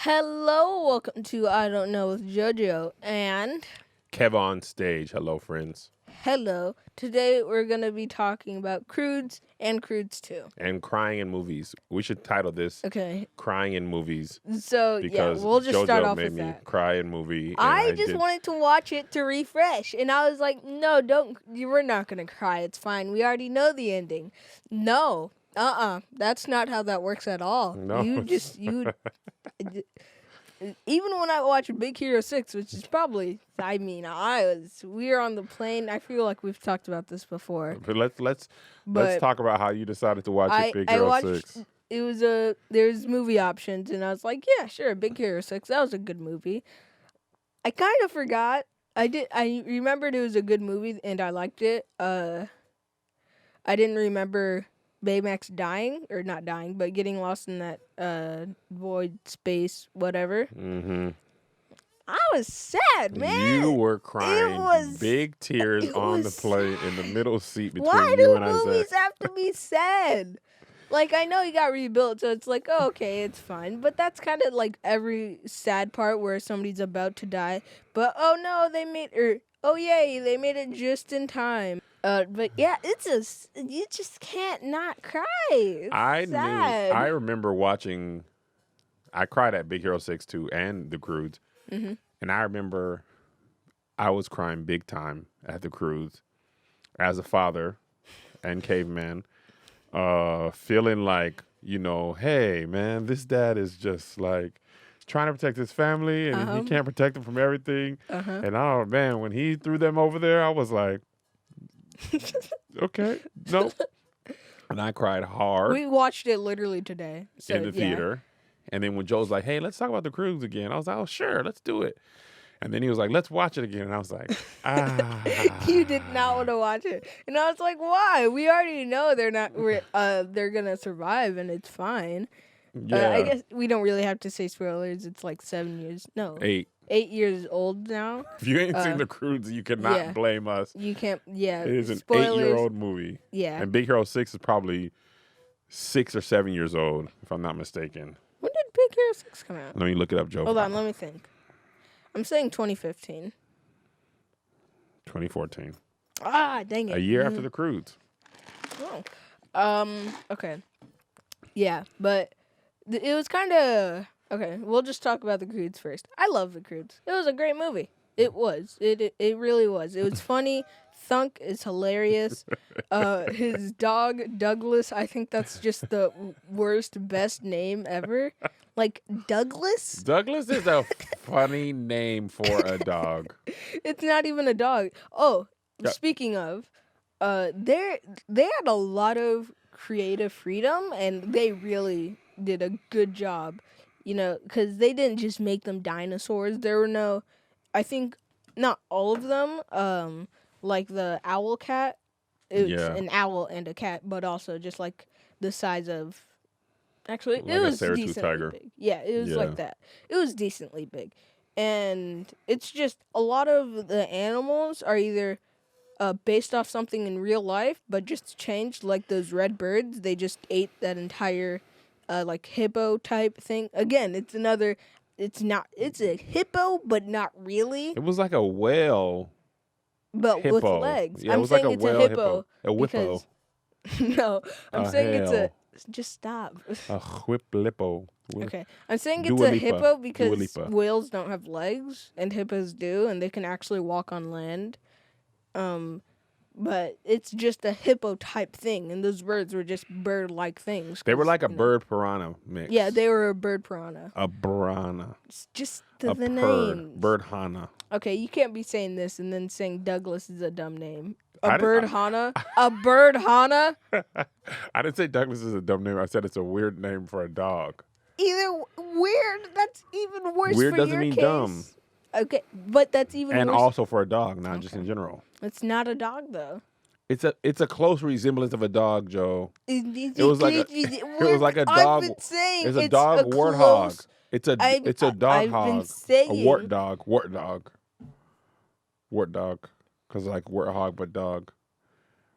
Hello, welcome to I Don't Know with JoJo, and Kev on stage. Hello, friends. hello. Today we're going to be talking about Croods and Croods 2. And crying in movies. We should title this Okay, "Crying in Movies" so because we'll just start JoJo off made with me that. cry in movie, and I I just did. wanted to watch it to refresh, and I was like, no, don't, we're not going to cry. It's fine. We already know the ending. No, that's not how that works at all. No. Even when I watched Big Hero 6, which is probably, we were on the plane. I feel like we've talked about this before. But let's But talk about how you decided to watch Big I Hero watched, 6. it was there's movie options, and I was like, yeah, sure, Big Hero 6, that was a good movie. I kind of forgot. I remembered it was a good movie, and I liked it. I didn't remember Baymax dying, or not dying, but getting lost in that void space, whatever. Mm-hmm. I was sad, man. You were crying big tears on the plane in the middle seat between you and Isaiah. Why do movies have to be sad? Like, I know he got rebuilt, so it's like, oh, okay, it's fine. But that's kind of like every sad part where somebody's about to die. But, oh, no, oh, yay, they made it just in time. But, yeah, you just can't not cry. It's sad. I remember watching, I cried at Big Hero 6 too, and The Croods. Mm-hmm. And I remember I was crying big time at The Croods as a father and caveman, feeling like, hey, man, this dad is just like trying to protect his family and he can't protect them from everything. And man, when he threw them over there, I was like, okay, no. And I cried hard. We watched it literally today. So, in the theater. And then when Joe's like, hey, let's talk about The Croods again, I was like, oh, sure, let's do it. And then he was like, let's watch it again. And I was like, You did not want to watch it. And I was like, why? We already know they're going to survive, and it's fine. Yeah. I guess we don't really have to say spoilers. It's like 7 years. No. 8 years old now. If you ain't seen The Croods, you cannot blame us. You can't, It is an spoilers. 8-year-old movie. Yeah. And Big Hero 6 is probably 6 or 7 years old, if I'm not mistaken. When did Big Hero 6 come out? Let me look it up, Joe. Hold on, let me think. I'm saying 2015. 2014. Ah, dang it. A year after The Croods. Oh. Okay. Yeah, but it was kind of... Okay, we'll just talk about The Croods first. I love The Croods. It was a great movie. It was. It really was. It was funny. Thunk is hilarious. His dog, Douglas, I think that's just the worst, best name ever. Like, Douglas? Douglas is a funny name for a dog. It's not even a dog. Oh, Yeah. Speaking of, they had a lot of creative freedom, and they really did a good job. Because they didn't just make them dinosaurs. There were no, I think, not all of them. Like the owl cat, it's an owl and a cat, but also just like the size of. Actually, Like it was a saber-tooth decently tiger. big. Yeah, it was like that. It was decently big, and it's just a lot of the animals are either based off something in real life, but just changed. Like those red birds, they just ate that entire. Like hippo type thing. Again, it's a hippo, but not really. It was like a whale. But hippo. with legs. Yeah, I'm it was saying like a it's whale a hippo. A whippo. No, I'm saying it's hell. just stop. A whip-lippo. Okay. I'm saying it's Dua a Lipa. hippo Dua because Lipa. whales don't have legs and hippos do, and they can actually walk on land. But it's just a hippo type thing, and those birds were just bird-like things. They were like a bird piranha mix. Yeah, they were a bird piranha. A piranha. It's just the bird. names. Bird hana. Okay, you can't be saying this and then saying Douglas is a dumb name. I A bird hana? A bird hana? I didn't say Douglas is a dumb name. I said it's a weird name for a dog. Either weird, that's even worse Weird for doesn't your mean case. dumb. Okay, but that's even And worse. also for a dog, not just in general. It's not a dog, though. It's a close resemblance of a dog, Joe. It was like a dog. I've been saying It's a dog warthog. It's a dog I've hog. been saying. A wart dog. Because like warthog, but dog.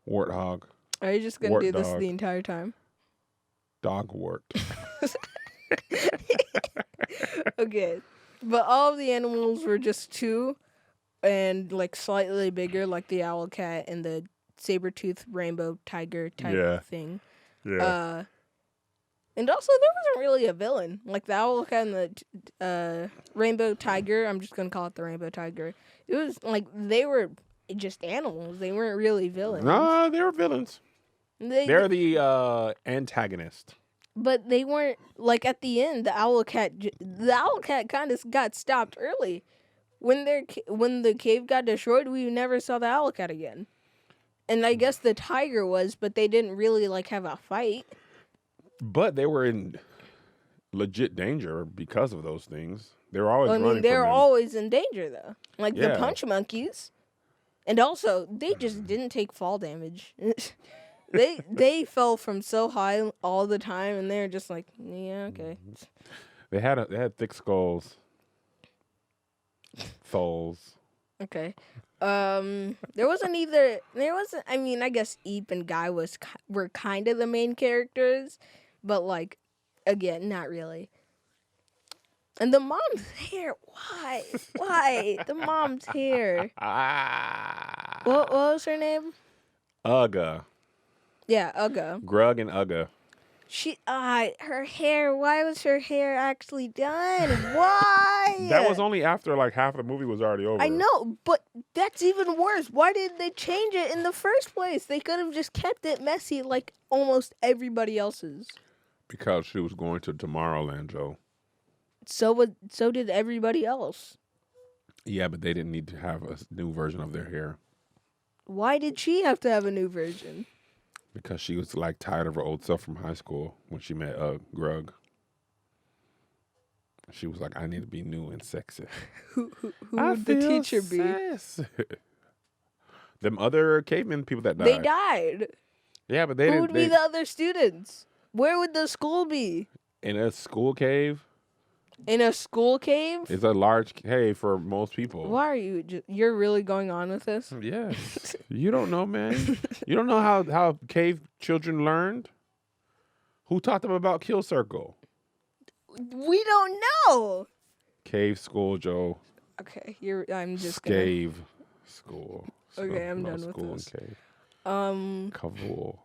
Warthog. Are you just gonna do this dog. the entire time? Dog wart. Okay. But all of the animals were just two and like slightly bigger, like the owl cat and the saber-toothed rainbow tiger type thing. Yeah. And also there wasn't really a villain. Like the owl cat and the rainbow tiger, I'm just gonna call it the rainbow tiger. It was like they were just animals. They weren't really villains. No, they were villains. They're the antagonist. But they weren't, like, at the end, the owl cat kind of got stopped early. When the cave got destroyed, we never saw the owl cat again. And I guess the tiger was, but they didn't really, like, have a fight. But they were in legit danger because of those things. They were always running they're from them. always in danger, though. Like the Yeah. punch monkeys. And also, they just didn't take fall damage. They fell from so high all the time, and they're just like, yeah, okay. They had thick skulls. Souls. Okay. I mean, I guess Eep and Guy were kind of the main characters, but like, again, not really. And the mom's hair, why the mom's hair? What was her name? Ugga. Yeah, Ugga. Grug and Ugga. Her hair, why was her hair actually done? Why? That was only after like half the movie was already over. I know, but that's even worse. Why did they change it in the first place? They could have just kept it messy like almost everybody else's. Because she was going to Tomorrowland, Joe. So did everybody else. Yeah, but they didn't need to have a new version of their hair. Why did she have to have a new version? Because she was like tired of her old self from high school when she met Grug. She was like, I need to be new and sexy. Who would the teacher be? Them other cavemen people that died. They died. Yeah, but they Who didn't. would be the other students? Where would the school be? In a school cave? In a school cave? It's a large cave for most people. Why are you're really going on with this? Yes. You don't know, man. You don't know how cave children learned? Who taught them about Kill Circle? We don't know. Cave school, Joe. Okay, I'm just Cave school. Okay, I'm done with school this. And cave. Kavul.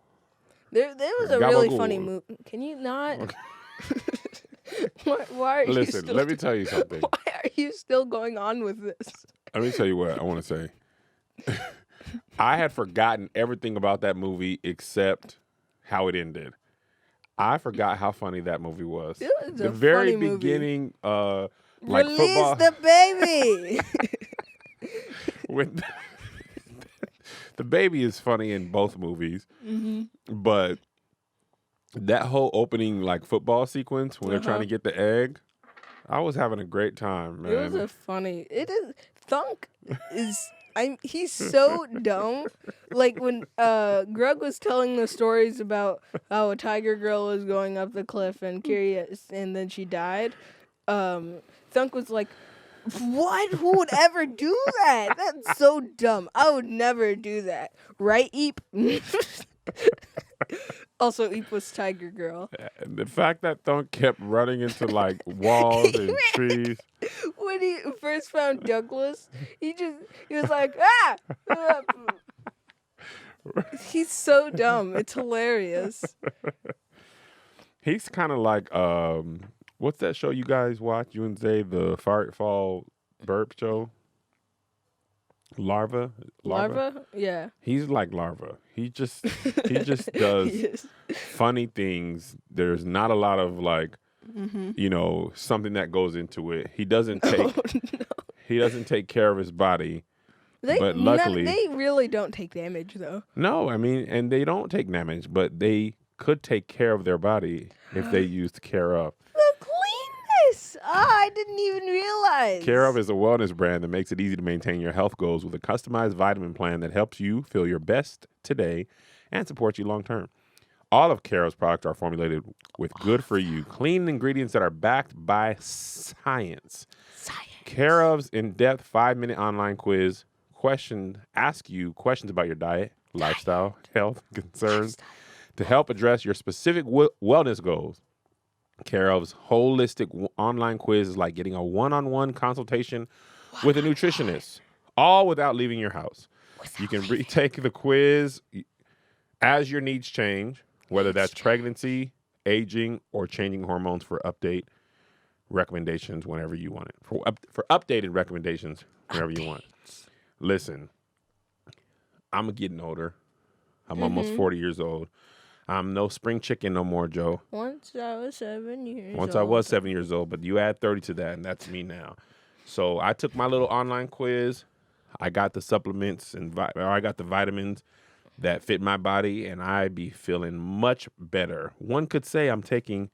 There was a really Gabagool. funny movie. Can you not? Why are you Listen, still let me tell you something. Why are you still going on with this? Let me tell you what I want to say. I had forgotten everything about that movie except how it ended. I forgot how funny that movie was. It was The a very funny movie. beginning, like Release football. the baby. When the baby is funny in both movies, but that whole opening like football sequence when they're trying to get the egg, I was having a great time, man. It was It is. Thunk is. He's so dumb. Like when Grug was telling the stories about how a tiger girl was going up the cliff and curious, and then she died. Thunk was like, "What? Who would ever do that? That's so dumb. I would never do that, right, Eep?" Also, Eep was Tiger Girl. And the fact that Thunk kept running into like walls and trees. When he first found Douglas, he was like, ah! He's so dumb. It's hilarious. He's kind of like, what's that show you guys watch? You and Zay, the Fart Fall Burp show? Larva? Yeah. He's like Larva. He just does Yes. funny things. There's not a lot of like, something that goes into it. He doesn't take he doesn't take care of his body. But luckily they really don't take damage though. No, I mean, and they don't take damage, but they could take care of their body if they used Care Up. The cleanness! I didn't even realize. Care Up is a wellness brand that makes it easy to maintain your health goals with a customized vitamin plan that helps you feel your best today and supports you long term. All of Care Up's products are formulated with good-for-you, clean ingredients that are backed by science. Care Up's in-depth 5-minute online quiz ask you questions about your diet, lifestyle, health concerns to help address your specific wellness goals. Care of's holistic online quiz is like getting a one-on-one consultation with a nutritionist, all without leaving your house. You can retake the quiz as your needs change, whether that's pregnancy, aging, or changing hormones for update recommendations whenever you want it. For updated recommendations whenever you want. Listen, I'm getting older. I'm almost 40 years old. I'm no spring chicken no more, Joe. Once I was 7 years Once old. I was 7 years old, but you add 30 to that, and that's me now. So I took my little online quiz. I got the supplements or I got the vitamins that fit my body, and I be feeling much better. One could say I'm taking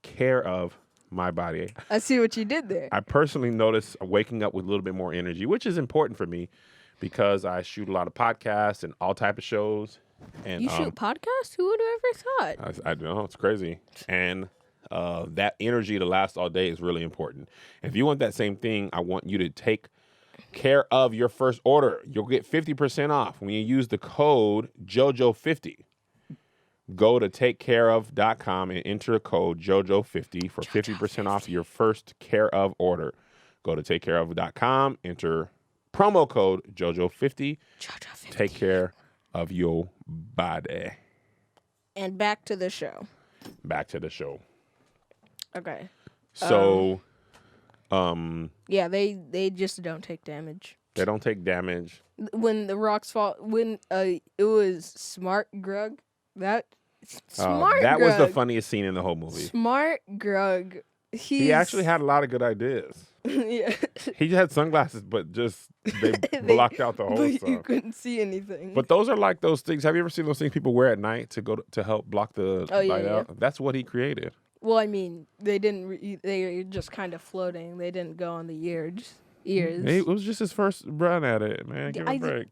care of my body. I see what you did there. I personally notice waking up with a little bit more energy, which is important for me because I shoot a lot of podcasts and all type of shows. And you shoot podcasts? Who would have ever thought? I know, it's crazy. And that energy to last all day is really important. If you want that same thing, I want you to take care of your first order. You'll get 50% off when you use the code JoJo50. Go to takecareof.com and enter the code JoJo50 for 50% off your first care of order. Go to takecareof.com, enter promo code JoJo50. JoJo50. Take care of your body. And back to the show. Back to the show. Okay. So, yeah, they just don't take damage. they don't take damage. When the rocks fall, when it was Smart Grug, that That was the funniest scene in the whole movie. Smart Grug. He actually had a lot of good ideas. Yeah. He had sunglasses, but just they blocked out the whole but stuff. you couldn't see anything. But those are like those things. Have you ever seen those things people wear at night to help block the light out? That's what he created. Well, I mean, they didn't. They were just kind of floating. They didn't go on the ears. It was just his first run at it, man. Give him a break.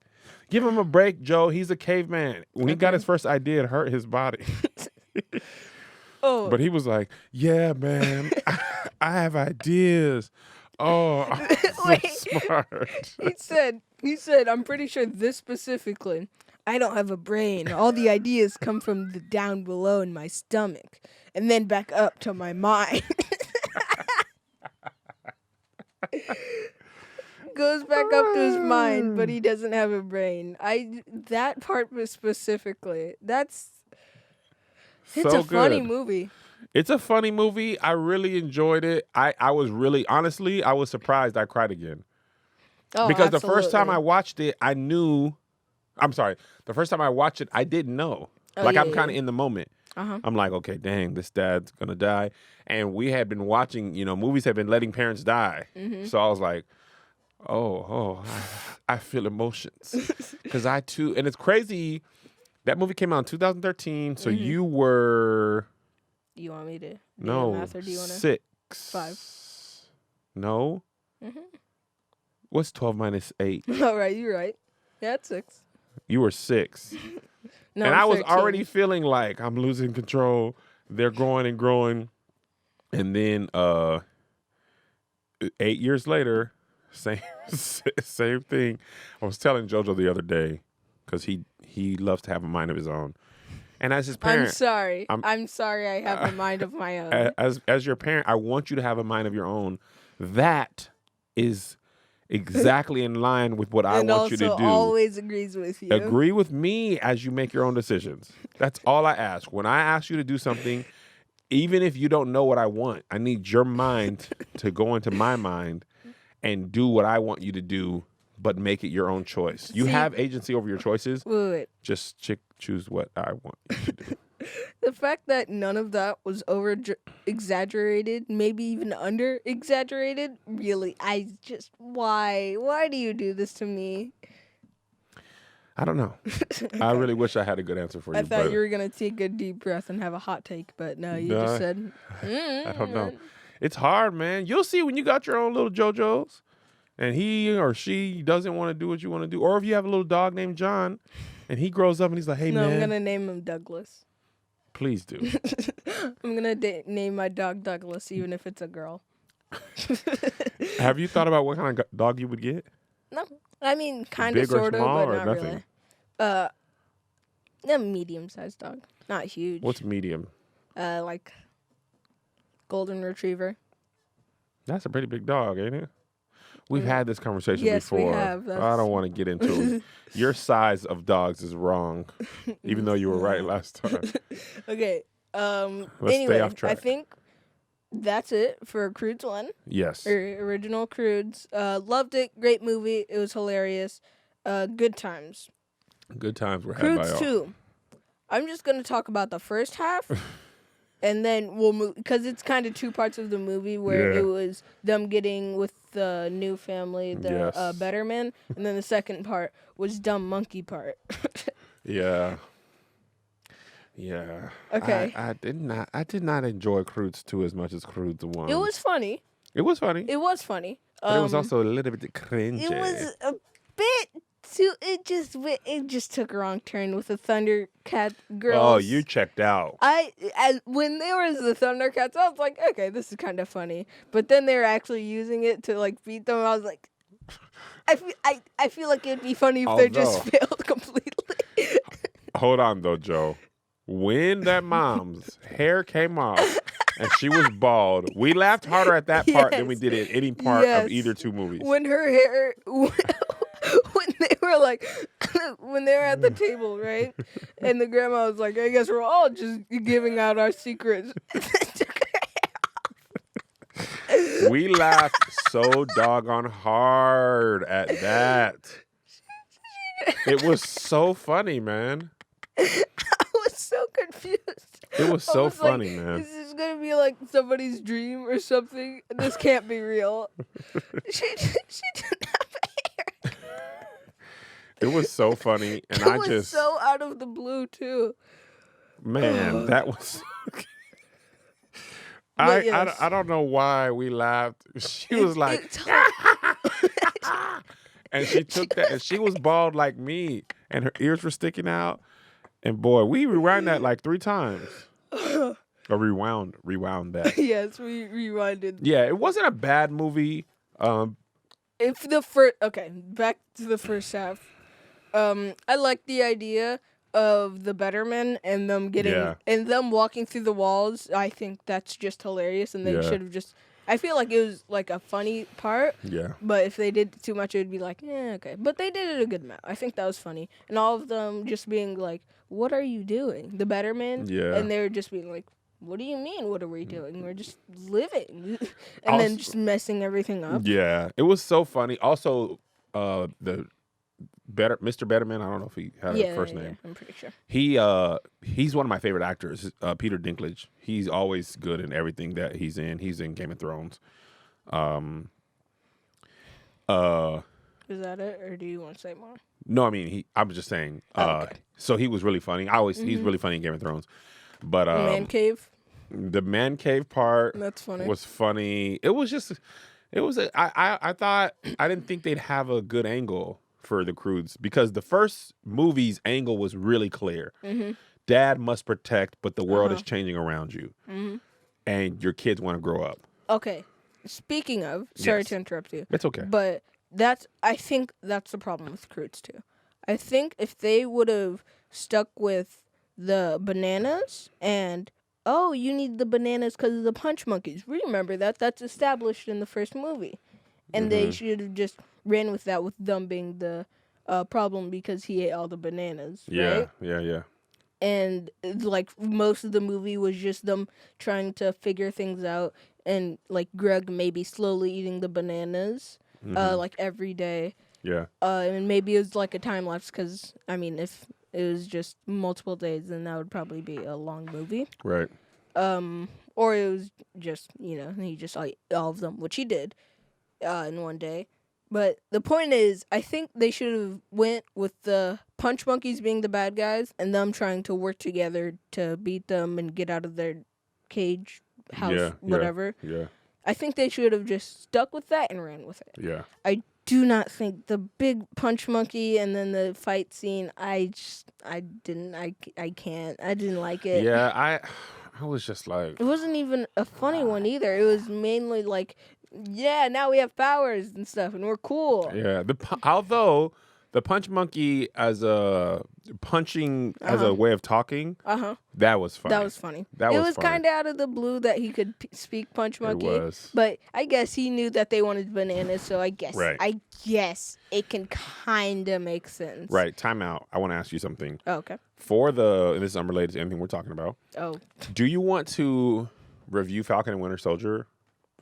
Give him a break, Joe. He's a caveman. When he got his first idea, it hurt his body. Oh. But he was like, yeah, man, I have ideas. Oh, I'm so smart. He said, I'm pretty sure this specifically, I don't have a brain. All the ideas come from the down below in my stomach and then back up to my mind. Goes back up to his mind, but he doesn't have a brain. That part was specifically, it's so a funny good. movie. It's a funny movie. I really enjoyed it. I was really, honestly, I was surprised I cried again. Oh, because absolutely. the first time I watched it, the first time I watched it, I didn't know. I'm kind of in the moment. Uh-huh. I'm like, okay, dang, this dad's going to die. And we had been watching, movies have been letting parents die. Mm-hmm. So I was like, I feel emotions. Because I too, and it's crazy, that movie came out in 2013, so you were... You want me to do no, the math, or do you want to? 6. 5. No? Mm-hmm. What's 12 minus 8? All right, you're right. Yeah, it's 6. You were 6. No, and I'm I was 13. already feeling like I'm losing control. They're growing and growing. And then 8 years later, same thing. I was telling JoJo the other day, because he loves to have a mind of his own. And as his parent, I'm sorry. I'm sorry I have a mind of my own. As your parent, I want you to have a mind of your own. That is exactly in line with what I want you to do. And also always agrees with you. Agree with me as you make your own decisions. That's all I ask. When I ask you to do something, even if you don't know what I want, I need your mind to go into my mind and do what I want you to do, but make it your own choice. You have agency over your choices. Wait. Just choose what I want you to do. The fact that none of that was over-exaggerated, maybe even under-exaggerated, really, why? Why do you do this to me? I don't know. Okay. I really wish I had a good answer for you. I thought you were going to take a deep breath and have a hot take, but no, you just said, I don't know. It's hard, man. You'll see when you got your own little JoJo's and he or she doesn't want to do what you want to do. Or if you have a little dog named John and he grows up and he's like, hey, man. No, I'm going to name him Douglas. Please do. I'm going to name my dog Douglas, even if it's a girl. Have you thought about what kind of dog you would get? No. I mean, kind of, sort of, but not nothing? Really. A medium-sized dog. Not huge. What's medium? Like Golden Retriever. That's a pretty big dog, ain't it? We've had this conversation Yes, we before. have. I don't want to get into it. Your size of dogs is wrong, even though you were right last time. Okay. Let's Anyway, stay off track. I think that's it for Croods 1. Yes. Original Croods. Loved it. Great movie. It was hilarious. Good times. Good times were had by Croods all. 2. I'm just going to talk about the first half. And then we'll move, because it's kind of two parts of the movie where Yeah. it was them getting with the new family, the Yes. better man, and then the second part was dumb monkey part. Yeah. Yeah. Okay. I did not enjoy Croods 2 as much as Croods 1. It was funny. It was funny. It was funny. But it was also a little bit cringy. It was a bit too. It just took a wrong turn with the Thundercat girls. Oh, you checked out. When there was the Thundercats, I was like, okay, this is kind of funny. But then they were actually using it to like beat them. I was like, I feel like it'd be funny if they just failed completely. Hold on though, Joe. When that mom's hair came off and she was bald, we laughed harder at that part than we did at any part of either two movies. When her hair, when they were like, when they were at the table, right? And the grandma was like, I guess we're all just giving out our secrets. We laughed so doggone hard at that. It was so funny, man. I was so confused. It was so funny, man. This is gonna be like somebody's dream or something. This can't be real. She didn't have hair. It was so funny, and It was so out of the blue too. Man, that was. Yes. I don't know why we laughed. She was like, and she took that, and she was bald like me, and her ears were sticking out. And boy, we rewound that like 3 times. Or rewound that. Yes, we rewinded. Yeah, it wasn't a bad movie. If the first, okay, back to the first half. I like the idea of the Bettermen and them getting and them walking through the walls. I think that's just hilarious, and they should have just. I feel like it was like a funny part. Yeah. But if they did too much, it would be like, okay. But they did it a good amount. I think that was funny, and all of them just being like, "What are you doing?" The Bettermen. Yeah. And they were just being like, "What do you mean? What are we doing? We're just living," and then just messing everything up. Yeah, it was so funny. Also, Mr. Betterman, I don't know if he had a first name. I'm pretty sure. He's one of my favorite actors, Peter Dinklage. He's always good in everything that he's in. He's in Game of Thrones. Is that it, or do you want to say more? No, I mean I was just saying. Okay. So he was really funny. He's really funny in Game of Thrones. But Man cave. the man cave part That's funny. was funny. I thought I didn't think they'd have a good angle for the Croods because the first movie's angle was really clear. Mm-hmm. Dad must protect, but the world is changing around you, and your kids want to grow up. Okay. Speaking of, sorry Yes. to interrupt you. It's okay. But I think that's the problem with Croods too. I think if they would have stuck with the bananas and you need the bananas because of the punch monkeys. Remember that? That's established in the first movie. And they should have just ran with that, with them being the problem because he ate all the bananas. Right? Yeah. And like most of the movie was just them trying to figure things out, and like Grug maybe slowly eating the bananas, like every day. Yeah. And maybe it was like a time lapse because I mean, if it was just multiple days, then that would probably be a long movie. Right. Or it was just he just ate all of them, which he did, in one day. But the point is, I think they should have went with the punch monkeys being the bad guys and them trying to work together to beat them and get out of their cage, house, whatever. Yeah. I think they should have just stuck with that and ran with it. Yeah. I do not think the big punch monkey and then the fight scene, I didn't like it. Yeah, I was just like, It wasn't even a funny one either. It was mainly like, now we have powers and stuff, and we're cool. yeah. Although The punch monkey as a punching as a way of talking. That was funny. That was funny. That it was was funny. kind of out of the blue that he could speak punch monkey. It was. But I guess he knew that they wanted bananas, so I guess Right. I guess it can kind of make sense. Right. Time out. I want to ask you something. Oh, okay. And this is unrelated to anything we're talking about. Oh. Do you want to review Falcon and Winter Soldier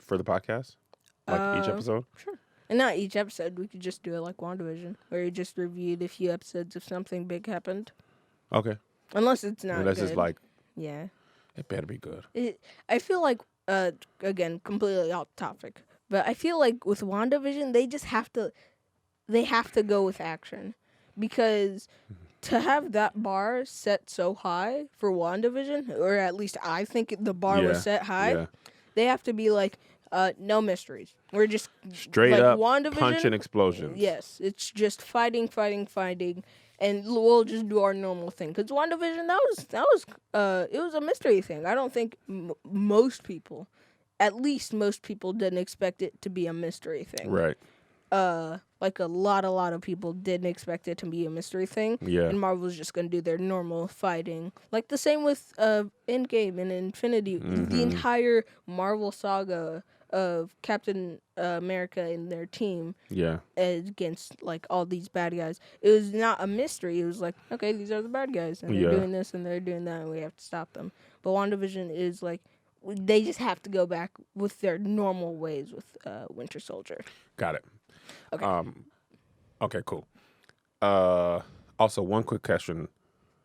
for the podcast? Like each episode? Sure. And not each episode. We could just do it like WandaVision, where you just reviewed a few episodes if something big happened. Okay. Unless it's not Unless good. it's like, yeah. it better be good. I feel like, again, completely off topic, but I feel like with WandaVision, they have to go with action. Because to have that bar set so high for WandaVision, or at least I think the bar was set high, they have to be like, no mysteries. We're just straight like up WandaVision, punch and explosions. Yes, it's just fighting, and we'll just do our normal thing. Because WandaVision, it was a mystery thing. I don't think most people, at least most people, didn't expect it to be a mystery thing. Right. Like a lot of people didn't expect it to be a mystery thing. Yeah. And Marvel's just gonna do their normal fighting. Like the same with Endgame and Infinity. The entire Marvel saga of Captain America and their team. Yeah. Against like all these bad guys. It was not a mystery. It was like, okay, these are the bad guys, and they're doing this and they're doing that, and we have to stop them. But WandaVision is like, they just have to go back with their normal ways with Winter Soldier. Got it. Okay. Okay, cool. Also, one quick question.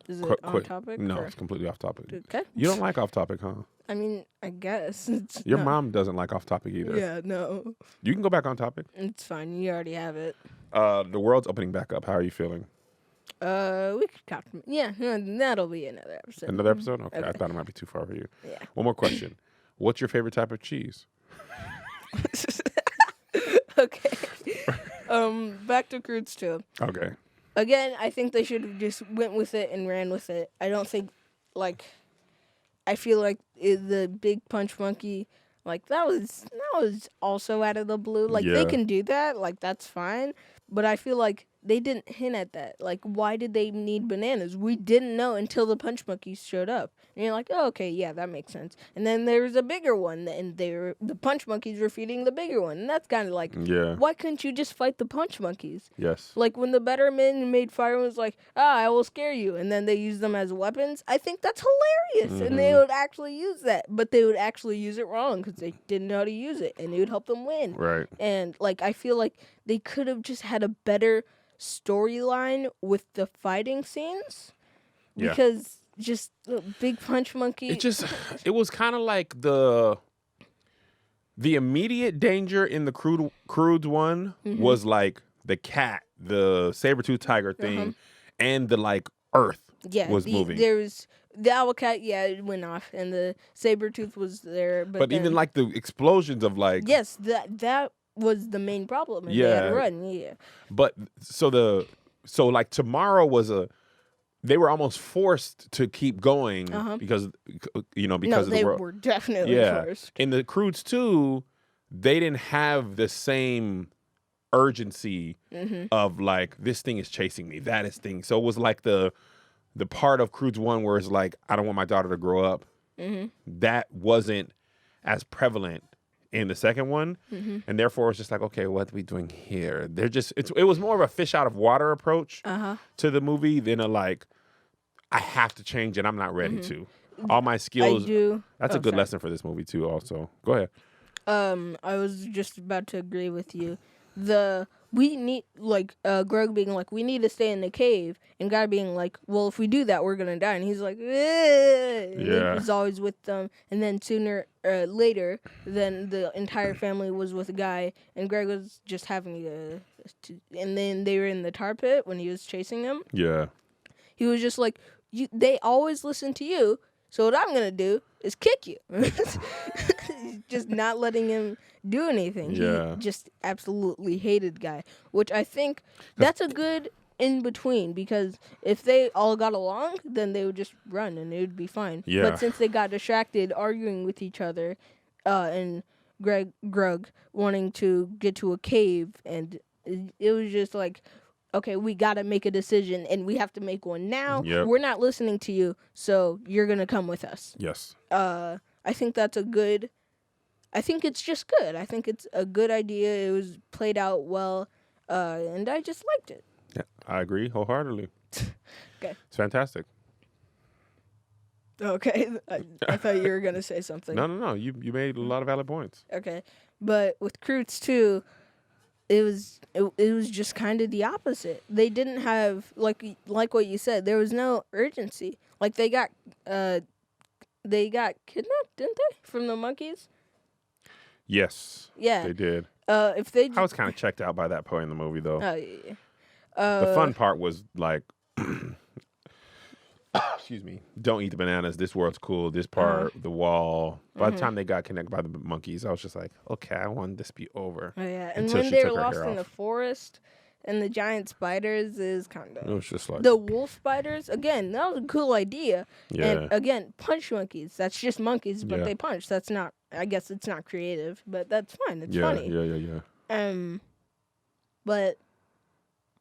Is it on topic? No, or? it's completely off topic. Okay. You don't like off topic, huh? I mean, I guess. Your mom doesn't like off topic either. Yeah, no. You can go back on topic. It's fine. You already have it. The world's opening back up. How are you feeling? We could talk. Yeah, that'll be another episode. Another episode? Okay. I thought it might be too far for you. Yeah. One more question. What's your favorite type of cheese? Okay. Back to Croods 2. Okay. Again, I think they should have just went with it and ran with it. I don't think, like, I feel like the big punch monkey, like, that was also out of the blue. Like, they can do that. Like, that's fine. But I feel like they didn't hint at that. Like, why did they need bananas? We didn't know until the punch monkeys showed up. And you're like, oh, okay, yeah, that makes sense. And then there was a bigger one, and the punch monkeys were feeding the bigger one. And that's kind of like, why couldn't you just fight the punch monkeys? Yes. Like, when the better men made fire and was like, I will scare you, and then they use them as weapons, I think that's hilarious. And they would actually use that. But they would actually use it wrong because they didn't know how to use it, and it would help them win. Right. And, like, I feel like they could have just had a better storyline with the fighting scenes. Yeah. Because just the big punch monkey. It was kind of like the immediate danger in the Croods one was like the cat, the saber-toothed tiger thing, and the like earth was moving. There was the owl cat, it went off, and the saber-tooth was there. But even like the explosions of like... Yes, that was the main problem. And they had to run, But so like tomorrow was they were almost forced to keep going because of the world. They were definitely forced. In the Croods 2, they didn't have the same urgency of like, this thing is chasing me, that is thing. So it was like the part of Croods 1 where it's like, I don't want my daughter to grow up. That wasn't as prevalent in the second one, and therefore it's just like, okay, what are we doing here? It was more of a fish out of water approach to the movie than a like, I have to change and I'm not ready to. All my skills. I do. That's a good lesson for this movie too. Also, go ahead. I was just about to agree with you. We need, like, Grug being like, we need to stay in the cave, and Guy being like, well, if we do that, we're gonna die. And he's like, he's always with them. And then sooner later, then the entire family was with Guy, and Greg was just having and then they were in the tar pit when he was chasing them. Yeah. He was just like, they always listen to you, so what I'm gonna do is kick you. Just not letting him do anything. Yeah. He just absolutely hated Guy, which I think that's a good in between, because if they all got along, then they would just run and it would be fine. Yeah. But since they got distracted arguing with each other, and Grug wanting to get to a cave, and it was just like, okay, we got to make a decision and we have to make one now. Yep. We're not listening to you, so you're going to come with us. Yes. I think that's I think it's just good. I think it's a good idea. It was played out well, and I just liked it. Yeah, I agree wholeheartedly. Okay. It's fantastic. Okay. I thought you were going to say something. No. You made a lot of valid points. Okay. But with Croods 2, it was just kind of the opposite. They didn't have, like what you said, there was no urgency. Like, they got kidnapped, didn't they, from the monkeys? Yes. Yeah. They did. If they I was kind of checked out by that point in the movie, though. Oh, yeah. The fun part was, like, excuse me, don't eat the bananas. This world's cool. This part, the wall. By the time they got connected by the monkeys, I was just like, okay, I want this to be over. Oh, yeah. And Until when she they're took her lost hair in off. the forest and the giant spiders is kind It of... was just like, The wolf spiders, again, that was a cool idea. yeah. And, again, punch monkeys. That's just monkeys, but Yeah. they punch. That's not... I guess it's not creative, but that's fine. It's yeah, funny. yeah. But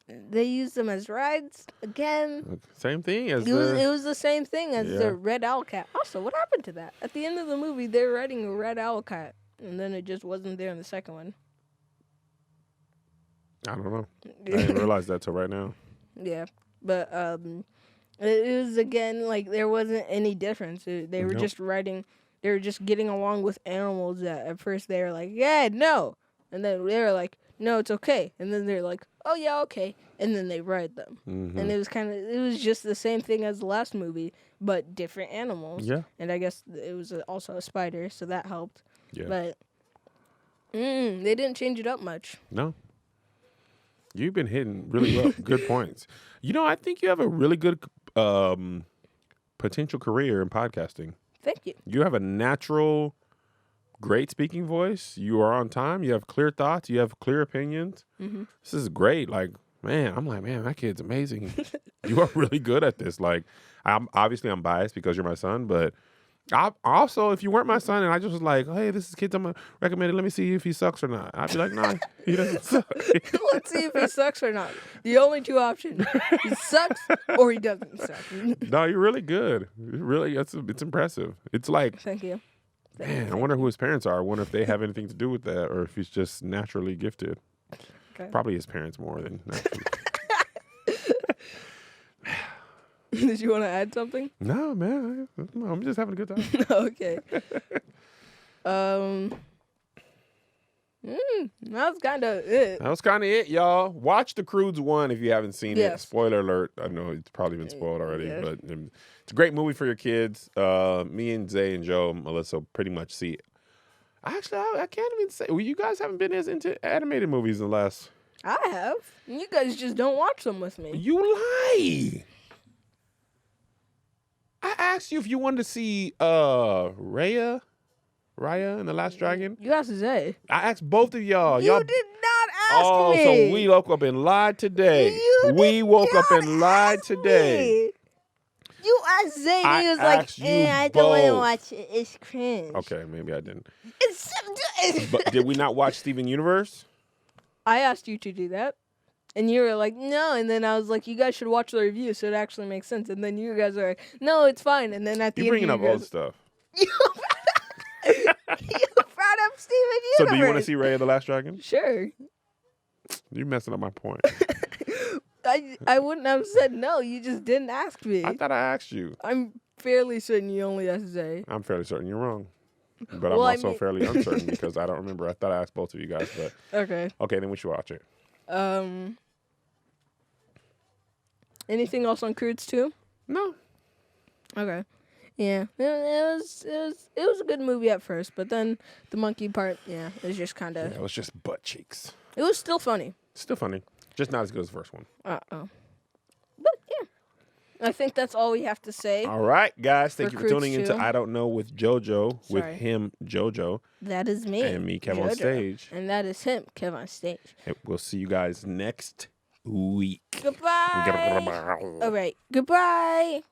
they use them as rides again. Same thing as It was the same thing as Yeah. the red owl cat. Also, what happened to that? At the end of the movie, they were riding a red owl cat, and then it just wasn't there in the second one. I don't know. I didn't realize that till right now. Yeah, but it was again like there wasn't any difference. They were Nope. just riding. They were just getting along with animals that at first they were like, yeah, no. And then they were like, no, it's okay. And then they're like, oh, yeah, okay. And then they ride them. Mm-hmm. And it was just the same thing as the last movie, but different animals. Yeah. And I guess it was also a spider, so that helped. Yeah. But they didn't change it up much. No. You've been hitting really well. Good points. You know, I think you have a really good potential career in podcasting. Thank you. You have a natural, great speaking voice. You are on time. You have clear thoughts. You have clear opinions. Mm-hmm. This is great. Like, man, I'm like, man, that kid's amazing. You are really good at this. Like, I'm biased because you're my son, but I also, if you weren't my son and I just was like, hey, this is kid I'm gonna recommend it. Let me see if he sucks or not. I'd be like, nah, he doesn't suck. Let's see if he sucks or not. The only two options: he sucks or he doesn't suck. No, you're really good. It's impressive. It's like, Thank you. man, I wonder who his parents are. I wonder if they have anything to do with that or if he's just naturally gifted. Okay. Probably his parents more than naturally. Did you want to add something? No, man. I'm just having a good time. Okay. That's kind of it. That was kind of it, y'all. Watch The Croods 1 if you haven't seen it. Yes. Spoiler alert. I know it's probably been spoiled already, Yeah. but it's a great movie for your kids. Me and Zay and Joe, Melissa, pretty much see it. Actually, I can't even say. Well, you guys haven't been as into animated movies in the last... I have. You guys just don't watch them with me. You lie. I asked you if you wanted to see Raya and the Last Dragon. You asked Zay. I asked both of y'all. You Y'all did not ask Oh, me. so we woke up and lied today. We woke up and lied today. You asked Zay, I and he was asked like, you I don't want to both. watch it. It's cringe. Okay, maybe I didn't. It's But did we not watch Steven Universe? I asked you to do that. And you were like, no. And then I was like, you guys should watch the review so it actually makes sense. And then you guys are like, no, it's fine. And then at the You're end, bringing up old stuff. You brought up Steven Universe. So do you want to see Raya the Last Dragon? Sure. You're messing up my point. I wouldn't have said no. You just didn't ask me. I thought I asked you. I'm fairly certain you only asked Zay. I'm fairly certain you're wrong. But Well, I'm I also mean- fairly uncertain because I don't remember. I thought I asked both of you guys. But Okay. okay, then we should watch it. Anything else on Croods 2? No. Okay. Yeah. It was a good movie at first, but then the monkey part, it was just kind of... Yeah, it was just butt cheeks. It was still funny. Still funny. Just not as good as the first one. Uh-oh. But, yeah. I think that's all we have to say. All right, guys. Thank you for Croods tuning into 2. I Don't Know with JoJo. With Sorry. him, JoJo. That is me. And me, Kev, on JoJo. stage. And that is him, Kev on stage. And we'll see you guys next week. Goodbye. All right. Goodbye.